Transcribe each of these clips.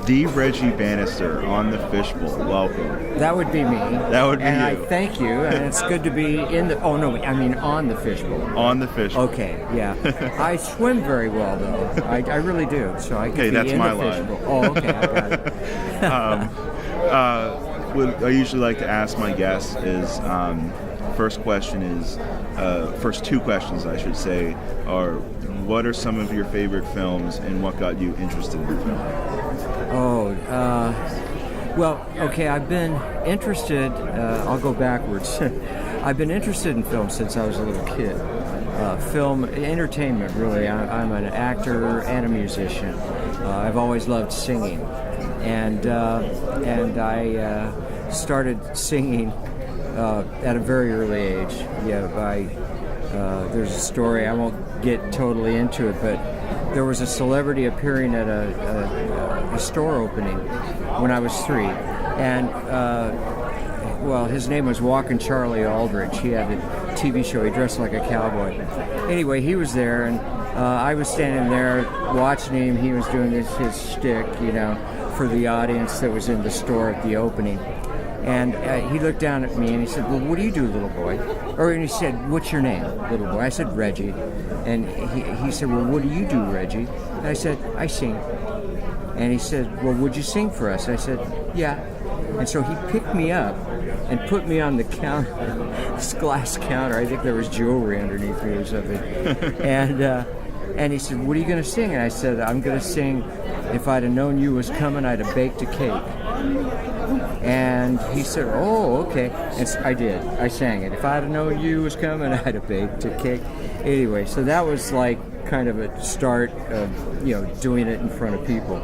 The Reggie Bannister on the Fishbowl. Welcome. That would be me. That would be and you. I thank you, and it's good to be in the. Oh no, I mean on the fishbowl. On the Fishbowl. Okay, yeah. I swim very well though. I really do. So I can be that's in my the line. fishbowl. Oh, okay, I got it. What I usually like to ask my guests is, first two questions I should say are, what are some of your favorite films and what got you interested in film? Well, okay, I've been interested, I'll go backwards. I've been interested in film since I was a little kid. Film, entertainment really. I'm an actor and a musician. I've always loved singing. And I started singing at a very early age. There's a story, I won't get totally into it, but there was a celebrity appearing at a store opening when I was 3, and his name was Walkin' Charlie Aldrich. He had a TV show. He dressed like a cowboy. Anyway, he was there, and I was standing there watching him. He was doing his shtick, for the audience that was in the store at the opening. And he looked down at me and he said, "Well, what do you do, little boy?" And he said, "What's your name, little boy?" I said, "Reggie." And he said, "Well, what do you do, Reggie?" And I said, "I sing." And he said, "Well, would you sing for us?" I said, "Yeah." And so he picked me up and put me on the counter, this glass counter. I think there was jewelry underneath me or something. And he said, "What are you going to sing?" And I said, "I'm going to sing, 'If I'd have known you was coming, I'd have baked a cake.'" And he said, "Oh, okay." And so I did. I sang it. "If I'd have known you was coming, I'd have baked a cake." Anyway, so that was like kind of a start of, doing it in front of people.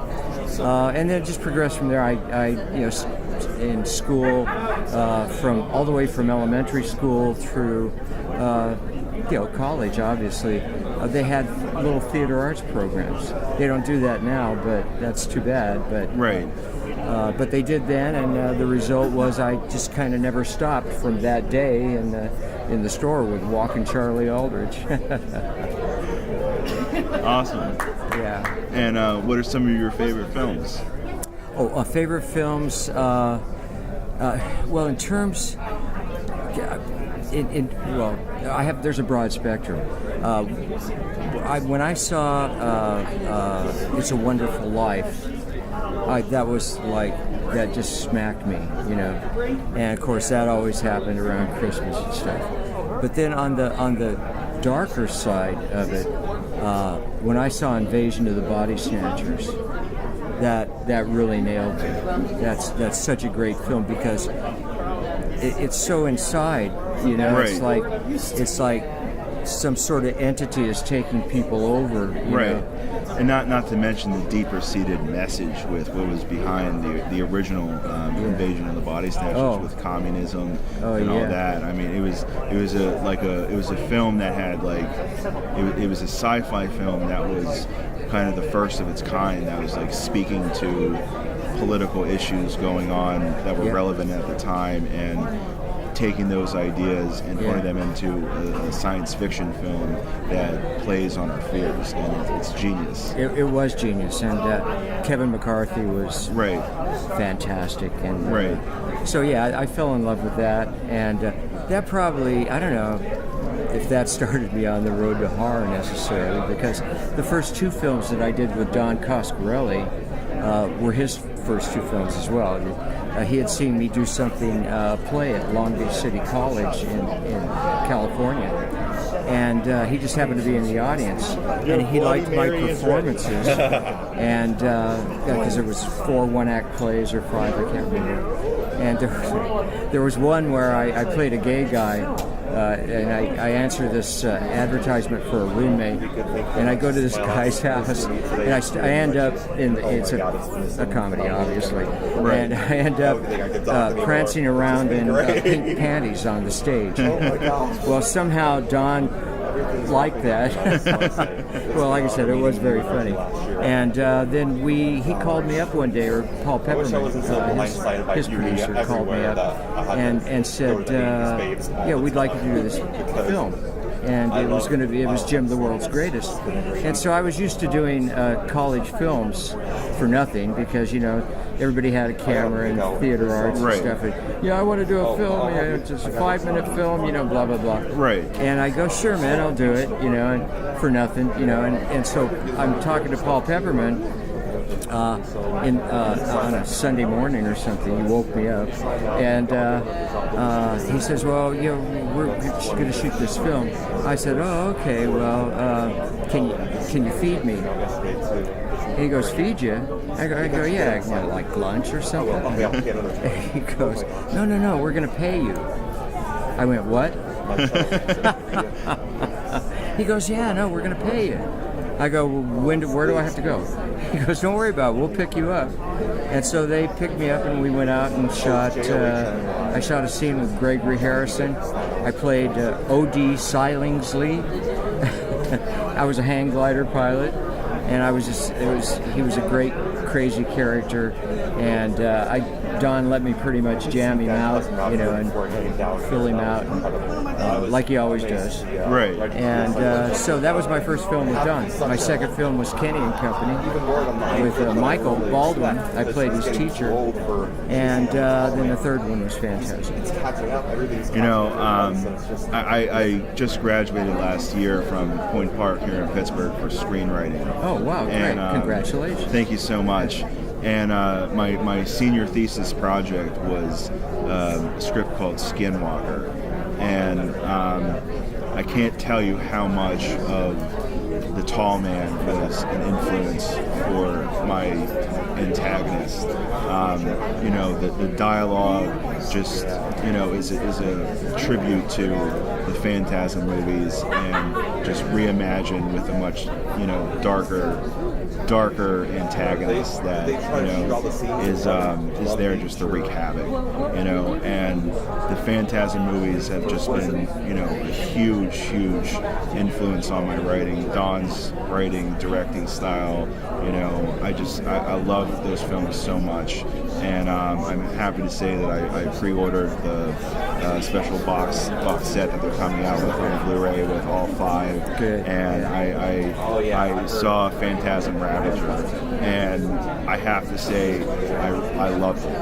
And then it just progressed from there. I in school, from all the way from elementary school through, college, obviously, they had little theater arts programs. They don't do that now, but that's too bad. But Right. But they did then, and the result was I just kind of never stopped from that day in the store with Walkin' Charlie Aldrich. Awesome. Yeah. And what are some of your favorite films? Favorite films. Well, in terms, there's a broad spectrum. When I saw It's a Wonderful Life, that was like, that just smacked me, and of course that always happened around Christmas and stuff. But then on the darker side of it, when I saw Invasion of the Body Snatchers, that really nailed me. That's such a great film because it's so inside, Right. It's like some sort of entity is taking people over, Right. And not to mention the deeper seated message with what was behind the original Invasion of the Body Snatchers with communism and all that. I mean, it was a film that had it was a sci-fi film that was kind of the first of its kind, that was like speaking to political issues going on that were relevant at the time, and taking those ideas and putting them into a science fiction film that plays on our fears, and it's genius. It was genius, and Kevin McCarthy was fantastic, and so I fell in love with that, and that probably, I don't know if that started me on the road to horror necessarily, because the first 2 films that I did with Don Coscarelli were his first 2 films as well. He had seen me do something, play at Long Beach City College in California, and he just happened to be in the audience, and he liked my performances, and because there was 4 one-act plays or 5, I can't remember, and there was one where I played a gay guy, and I answer this advertisement for a roommate, and I go to this guy's house, and I end up it's a comedy, obviously, and I end up prancing around in pink panties on the stage. Well, somehow Don liked that. Well, like I said, it was very funny. And then he called me up one day, or Paul Pepperman, his producer, called me up and said, we'd like you to do this film. and it was Jim the World's Greatest. And so I was used to doing college films for nothing because everybody had a camera and theater arts and stuff. And, I want to do a film. It's just a 5-minute film. Blah blah blah. Right. And I go, sure, man, I'll do it. And for nothing. And so I'm talking to Paul Pepperman. On a Sunday morning or something, he woke me up, and he says, "Well, we're going to shoot this film." I said, "Oh, okay. Well, can you feed me?" And he goes, "Feed you?" I go, "Yeah, like lunch or something." And he goes, "No, we're going to pay you." I went, "What?" He goes, "Yeah, no, we're going to pay you." I go, well, where do I have to go? He goes, "Don't worry about it. We'll pick you up." And so they picked me up, and we went out and shot. I shot a scene with Gregory Harrison. I played O.D. Silingsley. I was a hang glider pilot, and he was a great, crazy character. And Don let me pretty much jam him out, and fill him out, like he always does. Right. And so that was my first film with Don. My second film was Kenny and Company with Michael Baldwin. I played his teacher. And then the third one was fantastic. I just graduated last year from Point Park here in Pittsburgh for screenwriting. Oh, wow, great. And, congratulations. Thank you so much. And my senior thesis project was a script called Skinwalker. And I can't tell you how much of The Tall Man was an influence for my antagonist. The dialogue just, is a tribute to the Phantasm movies and just reimagined with a much, darker antagonist that is there just to wreak havoc, and the Phantasm movies have just been a huge influence on my writing. Don's writing, directing style, I love those films so much, and I'm happy to say that I pre-ordered the special box set that they're coming out with on Blu-ray with all 5. Good. And I saw Phantasm Ravager, and I have to say I loved it.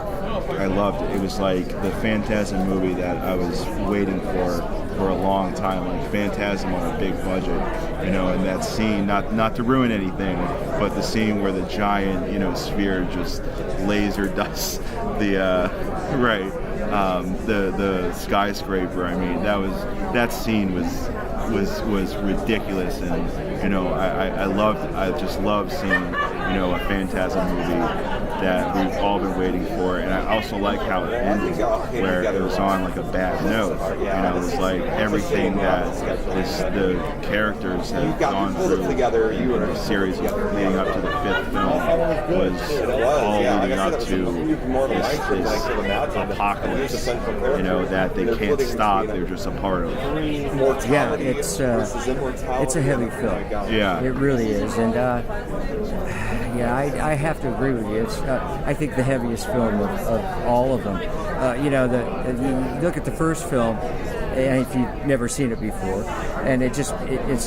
I loved it. It was like the Phantasm movie that I was waiting for a long time, like Phantasm on a big budget, and that scene, not to ruin anything, but the scene where the giant, sphere just laser dusts the skyscraper. I mean, that scene was ridiculous, and I just love seeing a Phantasm movie that we've all been waiting for. And I also like how it ended, where it was on like a bad note. It was like everything that the characters have gone through in a series leading up to the 5th film was all leading up to this apocalypse, that they can't stop, they're just a part of. Yeah, it's a heavy film. Yeah. It really is. And I have to agree with you. It's I think the heaviest film of all of them. You look at the first film, and if you've never seen it before, and it's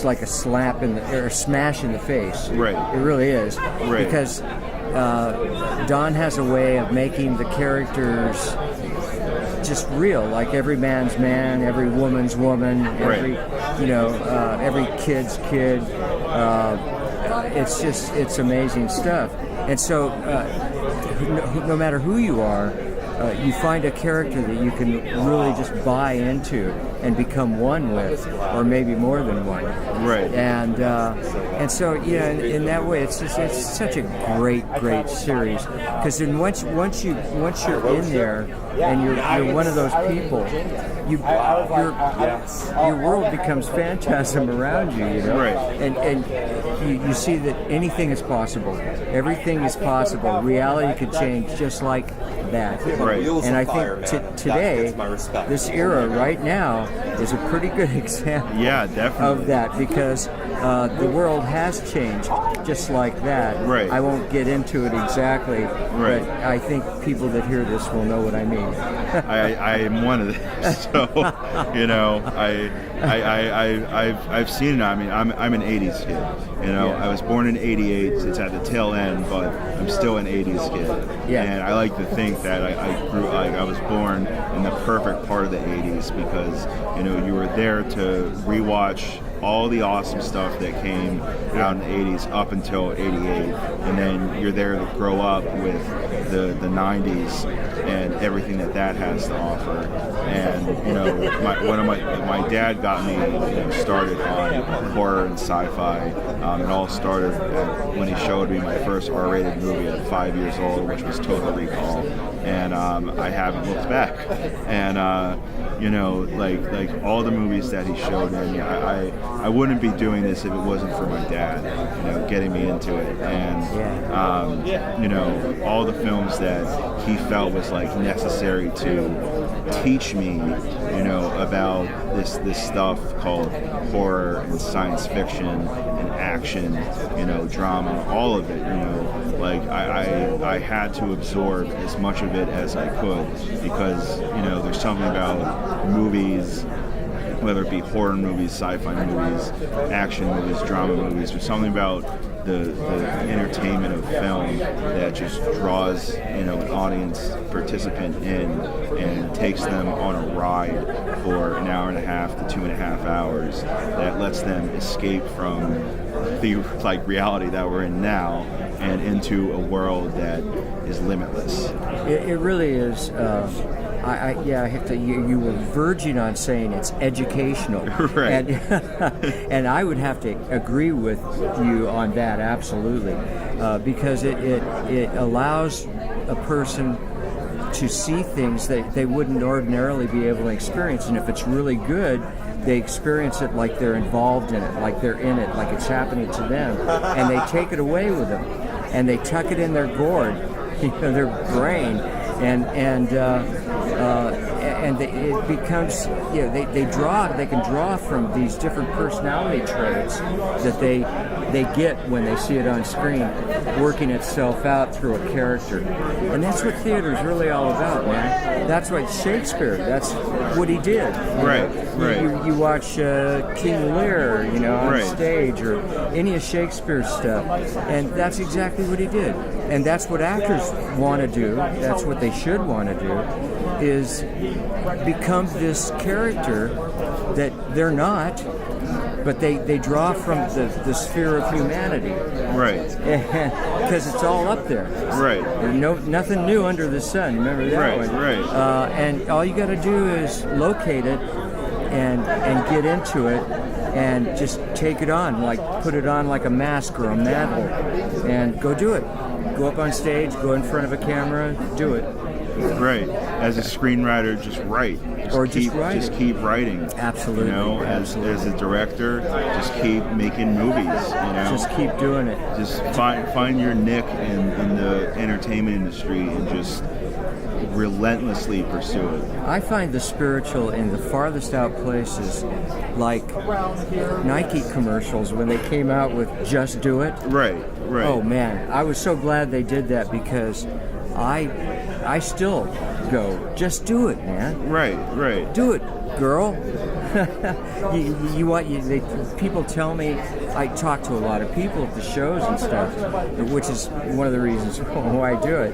like a slap or a smash in the face. Right. It really is. Right. Because Don has a way of making the characters just real, like every man's man, every woman's woman, every kid's kid. It's amazing stuff. And so no matter who you are, you find a character that you can really just buy into and become one with, or maybe more than one. Right. And so in that way, it's such a great series, because then once you're in there and you're one of those people, your world becomes phantasm around you, Right. And you see that anything is possible, everything is possible. Reality could change just like that. Right. And I think today, this era right now, is a pretty good example. Yeah, definitely. Of that, because the world has changed just like that. Right. I won't get into it exactly, Right. but I think people that hear this will know what I mean. I am one of them. So, you know, I've seen it. I mean, I'm an 80s kid. You know, Yeah. I was born in 88. It's at the tail end, but I'm still an 80s kid. Yeah. And I like to think that I was born in the perfect part of the 80s because, you know, you were there to rewatch all the awesome stuff that came out in the 80s up until 88, and then you're there to grow up with the 90s and everything that has to offer. And you know, my dad got me, you know, started on horror and sci-fi. It all started when he showed me my first R-rated movie at 5 years old, which was Total Recall, and I haven't looked back. And you know, like all the movies that he showed me, I wouldn't be doing this if it wasn't for my dad, you know, getting me into it. And you know, all the films that he felt was like necessary to teach me, you know, about this stuff called horror and science fiction and action, you know, drama, all of it, you know. Like I had to absorb as much of it as I could because, you know, there's something about movies, whether it be horror movies, sci-fi movies, action movies, drama movies, there's something about the entertainment of film that just draws, you know, an audience participant in and takes them on a ride for an hour and a half to 2.5 hours that lets them escape from the like reality that we're in now and into a world that is limitless. It really is. I have to. You were verging on saying it's educational, Right? And I would have to agree with you on that absolutely, because it allows a person to see things that they wouldn't ordinarily be able to experience, and if it's really good, they experience it like they're involved in it, like they're in it, like it's happening to them, and they take it away with them, and they tuck it in their gourd, you know, their brain, and it becomes, you know, they can draw from these different personality traits that they get when they see it on screen, working itself out through a character. And that's what theater is really all about, man. That's what Shakespeare, that's what he did. Right. You watch King Lear, you know, on Right. stage, or any of Shakespeare's stuff, and that's exactly what he did. And that's what actors want to do, that's what they should want to do, is become this character that they're not, but they draw from the sphere of humanity. Right. Because it's all up there. Right. There's nothing new under the sun. Remember that Right, one? right. And all you got to do is locate it and get into it and just take it on, like put it on like a mask or a mantle, and go do it. Go up on stage, go in front of a camera, do it. Right. As a screenwriter, just write. Just keep writing. Absolutely. You know, as a director, just keep making movies. You know, just keep doing it. Just find your niche in the entertainment industry and just relentlessly pursue it. I find the spiritual in the farthest out places, like Nike commercials when they came out with "Just Do It." Right. Oh man, I was so glad they did that because I still go, just do it, man. Right. Do it, girl. People tell me, I talk to a lot of people at the shows and stuff, which is one of the reasons why I do it,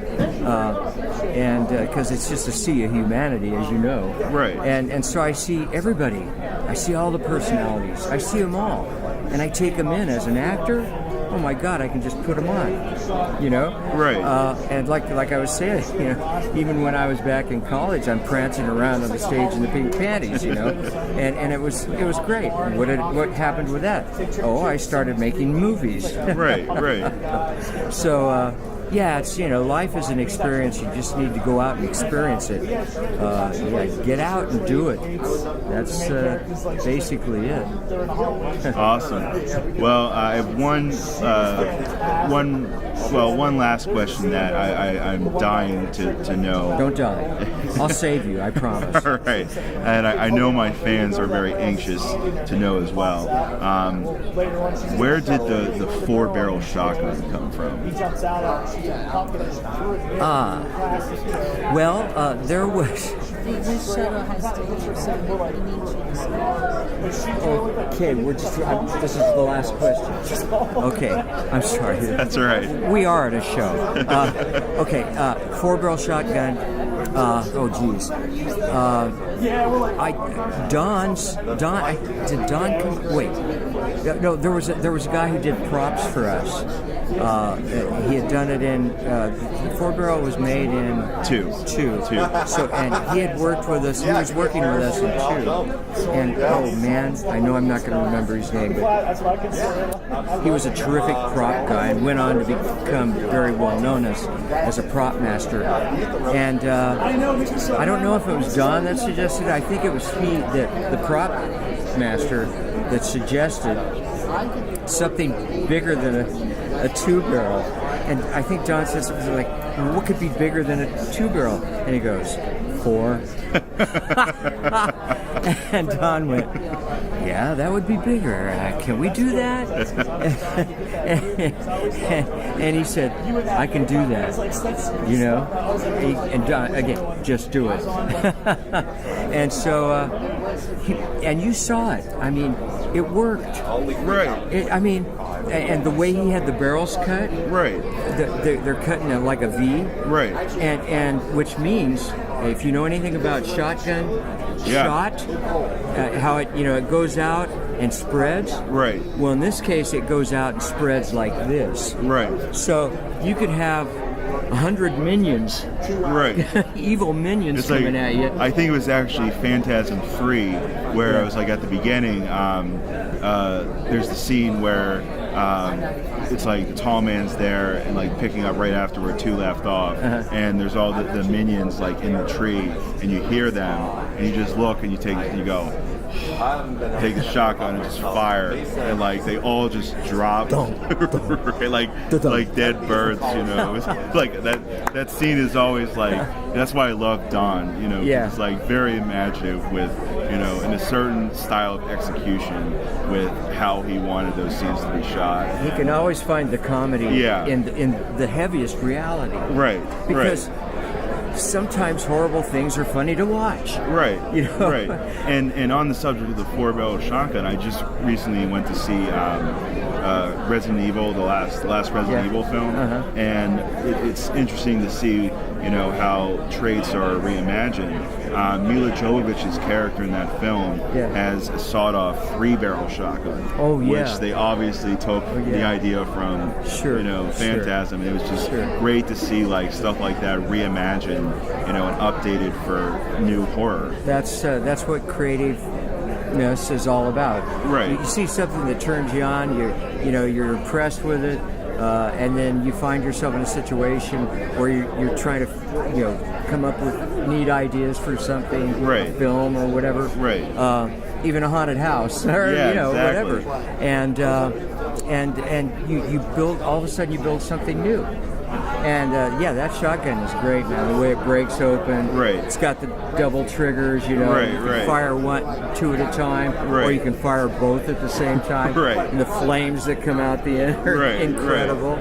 and because it's just a sea of humanity, as you know. Right. And so I see everybody. I see all the personalities. I see them all, and I take them in as an actor. Oh my God, I can just put them on, you know? Right. And like I was saying, you know, even when I was back in college, I'm prancing around on the stage in the pink panties, you know? And it was great. What happened with that? Oh, I started making movies. Right. So, yeah, it's, life is an experience. You just need to go out and experience it. Get out and do it. That's basically it. Awesome. Well, I have one last question that I'm dying to know. Don't die. I'll save you, I promise. All right. And I know my fans are very anxious to know as well. Where did the 4-barrel shotgun come from? There was... This shuttle has to be 7 inches. Okay, this is the last question. Okay, I'm sorry. That's all right. We are at a show. Okay, 4-barrel shotgun. Did Don come? Wait. No, there was a guy who did props for us. He had done it in 4-barrel was made in two. So, and he had worked with us. He was working with us in 2. And oh man, I know I'm not going to remember his name, but he was a terrific prop guy and went on to become very well known as a prop master. And I don't know if it was Don that suggested it. I think it was the prop master that suggested something bigger than a 2-barrel. And I think Don said something like, what could be bigger than a 2-barrel? And he goes, 4. And Don went, yeah, that would be bigger. Can we do that? And he said, I can do that. And Don, again, just do it. And so, and you saw it. I mean, it worked. Right. And the way he had the barrels cut, right? They're cutting it like a V, right? And which means, if you know anything about shotgun shot, how it goes out and spreads, right? Well, in this case, it goes out and spreads like this, right? So you could have 100 minions, right? Evil minions it's coming like, at you. I think it was actually Phantasm 3, where it was like at the beginning. There's the scene where it's like the tall man's there and like picking up right after where 2 left off, and there's all the minions like in the tree, and you hear them, and you just look and you go. Take the shotgun and just fire, and like they all just drop, like dead birds. It's like that scene is always like, that's why I love Don. It's like very imaginative with in a certain style of execution with how he wanted those scenes to be shot. He can always find the comedy in the heaviest reality, right? Because sometimes horrible things are funny to watch. Right. Right. And on the subject of the 4-barrel shotgun, I just recently went to see Resident Evil, the last Resident Evil film, and it's interesting to see how traits are reimagined. Mila Jovovich's character in that film has a sawed-off 3-barrel shotgun, which they obviously took the idea from Phantasm. And it was just great to see like stuff like that reimagined, and updated for new horror. That's what creativeness is all about. Right. You see something that turns you on, you're impressed with it, and then you find yourself in a situation where you're trying to come up with neat ideas for something, a film or whatever, even a haunted house or whatever, and you build, all of a sudden you build something new. And that shotgun is great, man. The way it breaks open, it's got the double triggers, you can fire 2 at a time, or you can fire both at the same time, and the flames that come out the end are incredible.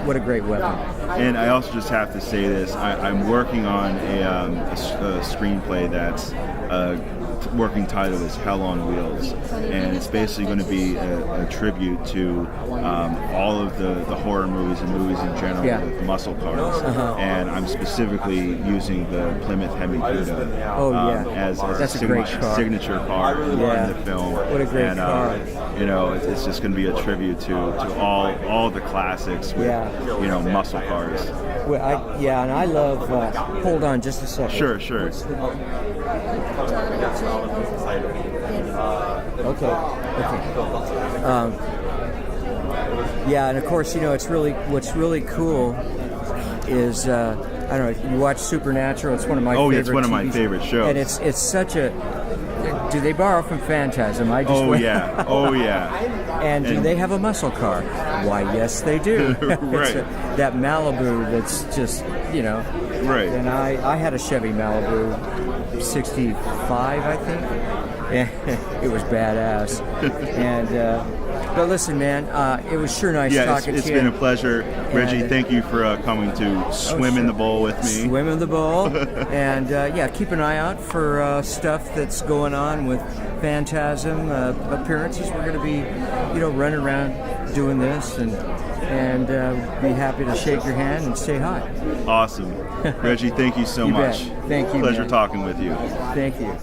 What a great weapon. And I also just have to say this: I'm working on a screenplay that's working title is Hell on Wheels, and it's basically going to be a tribute to all of the horror movies and movies in general with muscle cars, and I'm specifically using the Plymouth Hemi Cuda as a signature car in the film. What a great car! It's just going to be a tribute to all the classics with muscle cars. Well, and I love. Hold on, just a second. Sure. Okay. Yeah, and of course, what's really cool is I don't know. You watch Supernatural? It's one of my favorite. Oh, it's one of my TVs. favorite shows. And it's such a. Do they borrow from Phantasm? I just oh yeah. And do they have a muscle car? Why, yes, they do. Right. That Malibu that's just, Right. And I had a Chevy Malibu 65, I think. And it was badass. And but listen, man, it was sure nice talking to you. It's been a pleasure. Reggie, thank you for coming to swim in the bowl with me. Swim in the bowl. And keep an eye out for stuff that's going on with Phantasm appearances. We're going to be, running around doing this and be happy to shake your hand and say hi. Awesome. Reggie, thank you so much. Thank you. Pleasure man. talking with you. Thank you.